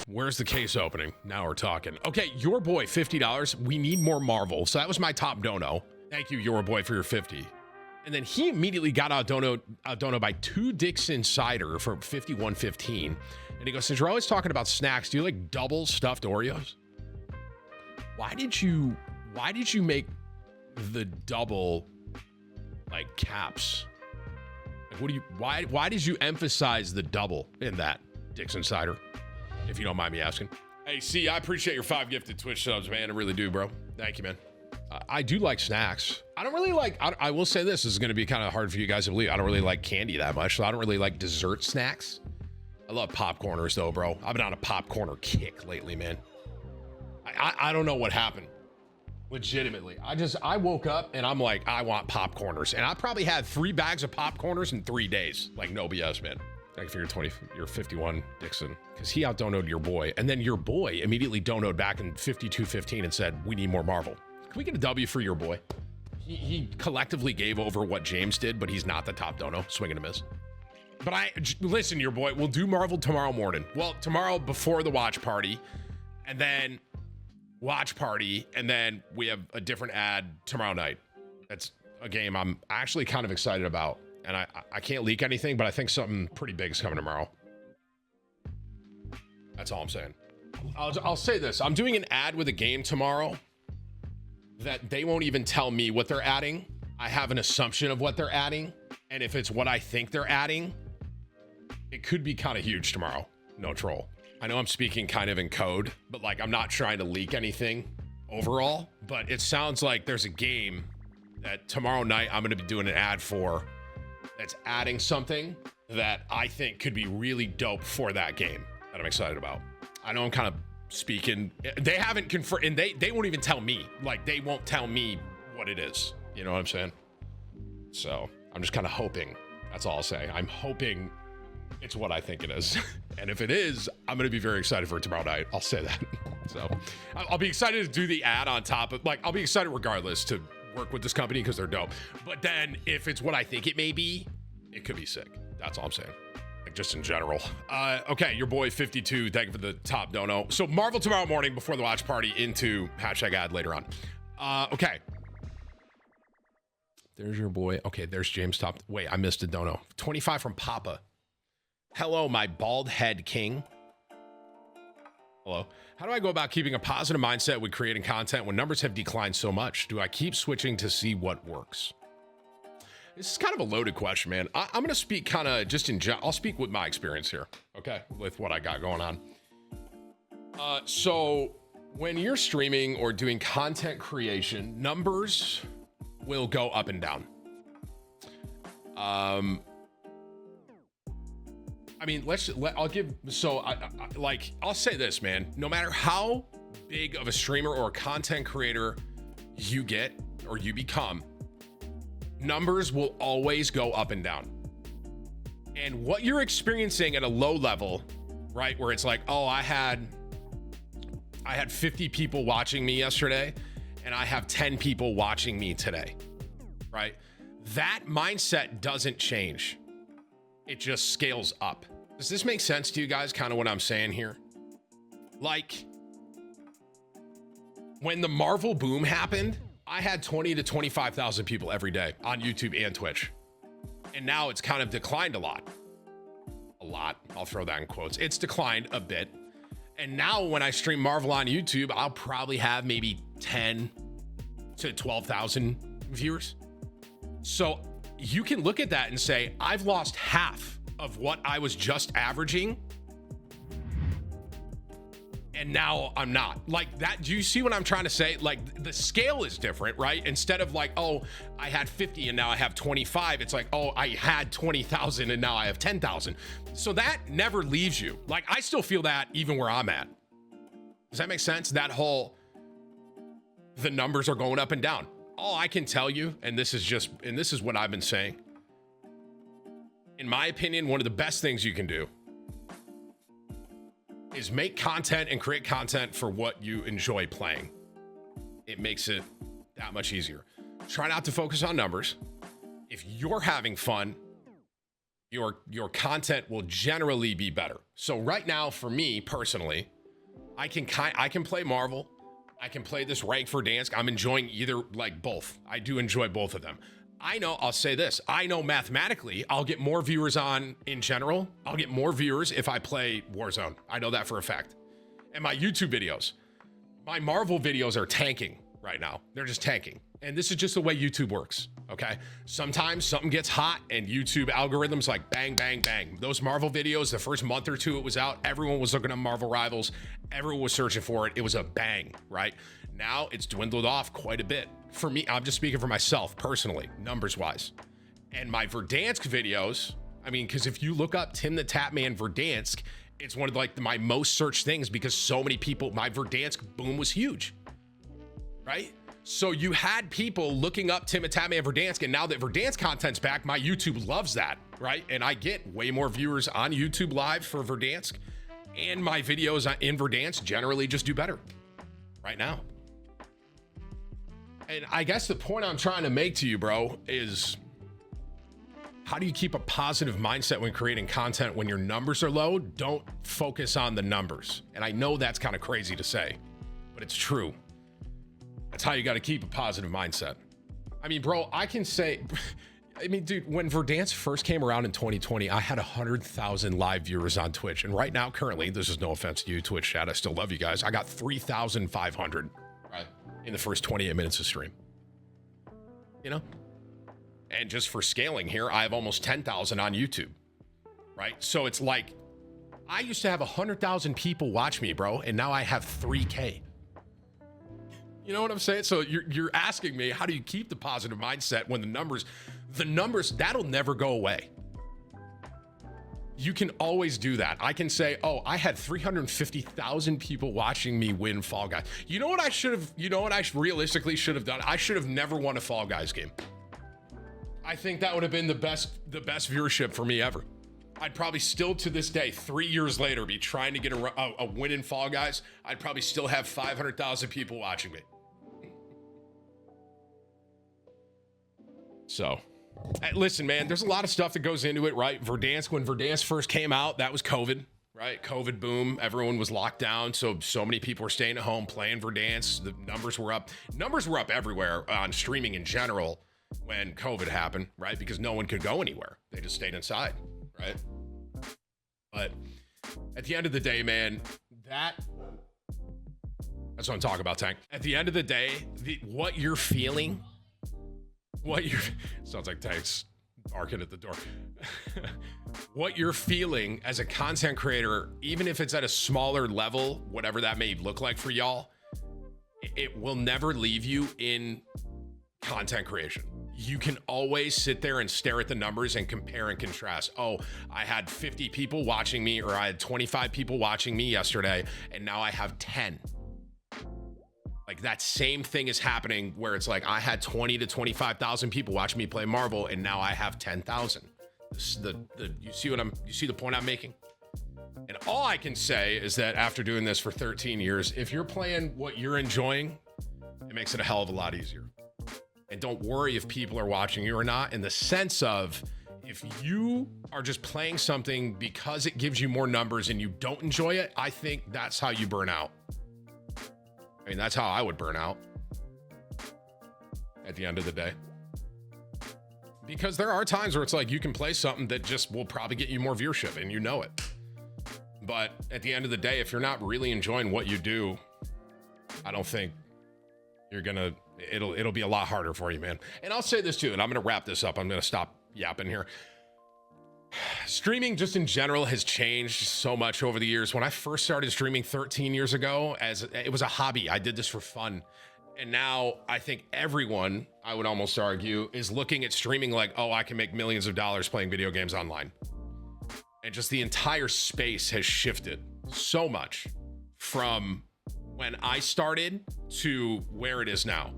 Where's the case opening? Now we're talking. Okay, your boy, $50. We need more Marvel. So that was my top dono. Thank you, your boy, for your 50. And then he immediately got out dono by 2 Dixon Cider for 51.15. And he goes, since you're always talking about snacks, do you like double stuffed Oreos? Why did you make the double like caps? Like why did you emphasize the double in that Dixon Cider? If you don't mind me asking. Hey, see, I appreciate your 5 gifted Twitch subs, man. I really do, bro. Thank you, man. I do like snacks. I don't really like, I will say this is going to be kind of hard for you guys to believe. I don't really like candy that much, so I don't really like dessert snacks. I love popcorners though, bro. I've been on a popcorner kick lately, man. I don't know what happened. Legitimately. I woke up and I'm like, I want popcorners. And I probably had 3 bags of popcorners in 3 days. Like no BS, man. Thank you for your 51, Dixon. Because he out-donoed your boy. And then your boy immediately donoed back in 52.15 and said, we need more Marvel. Can we get a W for your boy? He collectively gave over what James did, but he's not the top dono. Swing and a miss. But listen, your boy, we'll do Marvel tomorrow morning. Well, tomorrow before the watch party. And then watch party. And then we have a different ad tomorrow night. That's a game I'm actually kind of excited about. And I can't leak anything, but I think something pretty big is coming tomorrow. That's all I'm saying. I'll say this. I'm doing an ad with a game tomorrow that they won't even tell me what they're adding. I have an assumption of what they're adding. And if it's what I think they're adding, it could be kind of huge tomorrow. No troll. I know I'm speaking kind of in code, but like I'm not trying to leak anything overall. But it sounds like there's a game that tomorrow night I'm going to be doing an ad for that's adding something that I think could be really dope for that game that I'm excited about. I know I'm kind of speaking. They haven't confirmed, and they won't even tell me. Like, they won't tell me what it is. You know what I'm saying? So I'm just kind of hoping. That's all I'll say. I'm hoping it's what I think it is. And if it is, I'm going to be very excited for it tomorrow night. I'll say that. So I'll be excited to do the ad on top of, like, I'll be excited regardless to work with this company because they're dope. But then if it's what I think it may be, it could be sick. That's all I'm saying. Like just in general. Okay, your boy 52. Thank you for the top dono. So Marvel tomorrow morning before the watch party into hashtag ad later on. Okay. There's your boy. Okay, there's James top. Wait, I missed a dono. 25 from Papa. Hello, my bald head king. Hello. How do I go about keeping a positive mindset with creating content when numbers have declined so much? Do I keep switching to see what works? This is kind of a loaded question, man. I'm going to speak kind of just in general. I'll speak with my experience here, okay, with what I got going on. So when you're streaming or doing content creation, numbers will go up and down. I mean, I'll say this, man. No matter how big of a streamer or a content creator you get or you become, numbers will always go up and down. And what you're experiencing at a low level, right, where it's like, oh, I had 50 people watching me yesterday and I have 10 people watching me today, right? That mindset doesn't change. It just scales up. Does this make sense to you guys? Kind of what I'm saying here. Like when the Marvel boom happened, I had 20 to 25,000 people every day on YouTube and Twitch. And now it's kind of declined a lot. A lot. I'll throw that in quotes. It's declined a bit. And now when I stream Marvel on YouTube, I'll probably have maybe 10 to 12,000 viewers. So you can look at that and say, I've lost half of what I was just averaging. And now I'm not. Like that, do you see what I'm trying to say? Like the scale is different, right? Instead of like, oh, I had 50 and now I have 25. It's like, oh, I had 20,000 and now I have 10,000. So that never leaves you. Like I still feel that even where I'm at. Does that make sense? That whole, the numbers are going up and down. All I can tell you, and this is what I've been saying. In my opinion, one of the best things you can do is make content and create content for what you enjoy playing. It makes it that much easier. Try not to focus on numbers. If you're having fun, your content will generally be better. So right now, for me personally, I can play Marvel. I can play this rank for Verdansk. I'm enjoying either, like both. I do enjoy both of them. I know, I'll say this. I know mathematically, I'll get more viewers on in general. I'll get more viewers if I play Warzone. I know that for a fact. And my YouTube videos, my Marvel videos are tanking right now. They're just tanking. And this is just the way YouTube works, okay? Sometimes something gets hot and YouTube algorithms like bang, bang, bang. Those Marvel videos, the first month or two it was out, everyone was looking at Marvel Rivals. Everyone was searching for it. It was a bang, right? Now it's dwindled off quite a bit. For me, I'm just speaking for myself personally, numbers-wise. And my Verdansk videos, I mean, because if you look up TimTheTatman Verdansk, it's one of like my most searched things because so many people, my Verdansk boom was huge, right? So you had people looking up TimTheTatman Verdansk, and now that Verdansk content's back, my YouTube loves that, right? And I get way more viewers on YouTube Live for Verdansk, and my videos in Verdansk generally just do better right now. And I guess the point I'm trying to make to you, bro, is how do you keep a positive mindset when creating content when your numbers are low? Don't focus on the numbers. And I know that's kind of crazy to say, but it's true. That's how you got to keep a positive mindset. I mean, bro, I can say, I mean, dude, when Verdansk first came around in 2020, I had 100,000 live viewers on Twitch. And right now, currently, this is no offense to you, Twitch chat, I still love you guys. I got 3,500 right in the first 28 minutes of stream. You know? And just for scaling here, I have almost 10,000 on YouTube, right? So it's like, I used to have 100,000 people watch me, bro, and now I have 3K. You know what I'm saying? So you're asking me, how do you keep the positive mindset when the numbers, that'll never go away. You can always do that. I can say, oh, I had 350,000 people watching me win Fall Guys. You know what I realistically should have done? I should have never won a Fall Guys game. I think that would have been the best viewership for me ever. I'd probably still to this day, 3 years later, be trying to get a win in Fall Guys. I'd probably still have 500,000 people watching me. So, listen, man, there's a lot of stuff that goes into it, right? Verdansk, when Verdansk first came out, that was COVID, right? COVID boom. Everyone was locked down. So many people were staying at home playing Verdansk. The numbers were up. Numbers were up everywhere on streaming in general when COVID happened, right? Because no one could go anywhere. They just stayed inside, right? But at the end of the day, man, that's what I'm talking about, Tank. At the end of the day, what you're feeling, sounds like Tank's barking at the door. What you're feeling as a content creator, even if it's at a smaller level, whatever that may look like for y'all, it will never leave you in content creation. You can always sit there and stare at the numbers and compare and contrast. Oh, I had 50 people watching me, or I had 25 people watching me yesterday, and now I have 10. Like that same thing is happening where it's like I had 20 to 25,000 people watching me play Marvel, and now I have 10,000. You see the point I'm making? And all I can say is that after doing this for 13 years, if you're playing what you're enjoying, it makes it a hell of a lot easier. And don't worry if people are watching you or not, in the sense of if you are just playing something because it gives you more numbers and you don't enjoy it, I think that's how you burn out. I mean, that's how I would burn out at the end of the day. Because there are times where it's like you can play something that just will probably get you more viewership and you know it. But at the end of the day, if you're not really enjoying what you do, I don't think you're gonna, it'll be a lot harder for you, man. And I'll say this too, and I'm gonna wrap this up. I'm gonna stop yapping here. Streaming just in general has changed so much over the years. When I first started streaming 13 years ago, it was a hobby. I did this for fun. And now I think everyone, I would almost argue, is looking at streaming like, oh, I can make millions of dollars playing video games online. And just the entire space has shifted so much from when I started to where it is now.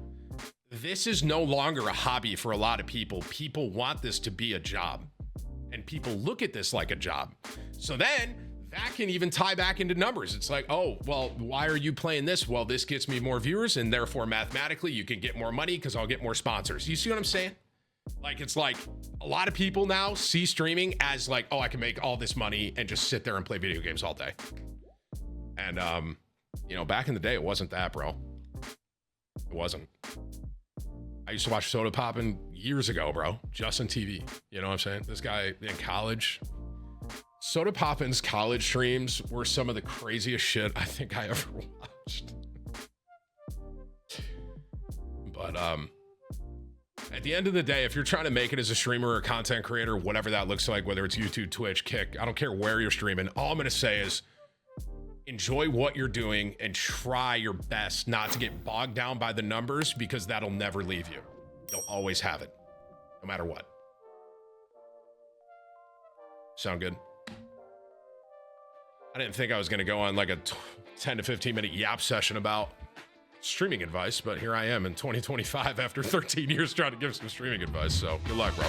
This is no longer a hobby for a lot of people. People want this to be a job. And people look at this like a job. So then that can even tie back into numbers. It's like, oh, well, why are you playing this? Well, this gets me more viewers, and therefore mathematically you can get more money because I'll get more sponsors. You see what I'm saying? Like, it's like a lot of people now see streaming as like, oh, I can make all this money and just sit there and play video games all day. And You know, back in the day, it wasn't that, bro. It wasn't. I used to watch Soda Poppin' years ago, bro. Just on TV. You know what I'm saying? This guy in college. Soda Poppin's college streams were some of the craziest shit I think I ever watched. But at the end of the day, if you're trying to make it as a streamer or a content creator, whatever that looks like, whether it's YouTube, Twitch, Kick, I don't care where you're streaming. All I'm going to say is enjoy what you're doing and try your best not to get bogged down by the numbers, because that'll never leave you. You'll always have it, no matter what. Sound good? I didn't think I was going to go on like a 10 to 15 minute yap session about streaming advice, but here I am in 2025 after 13 years trying to give some streaming advice. So good luck, bro.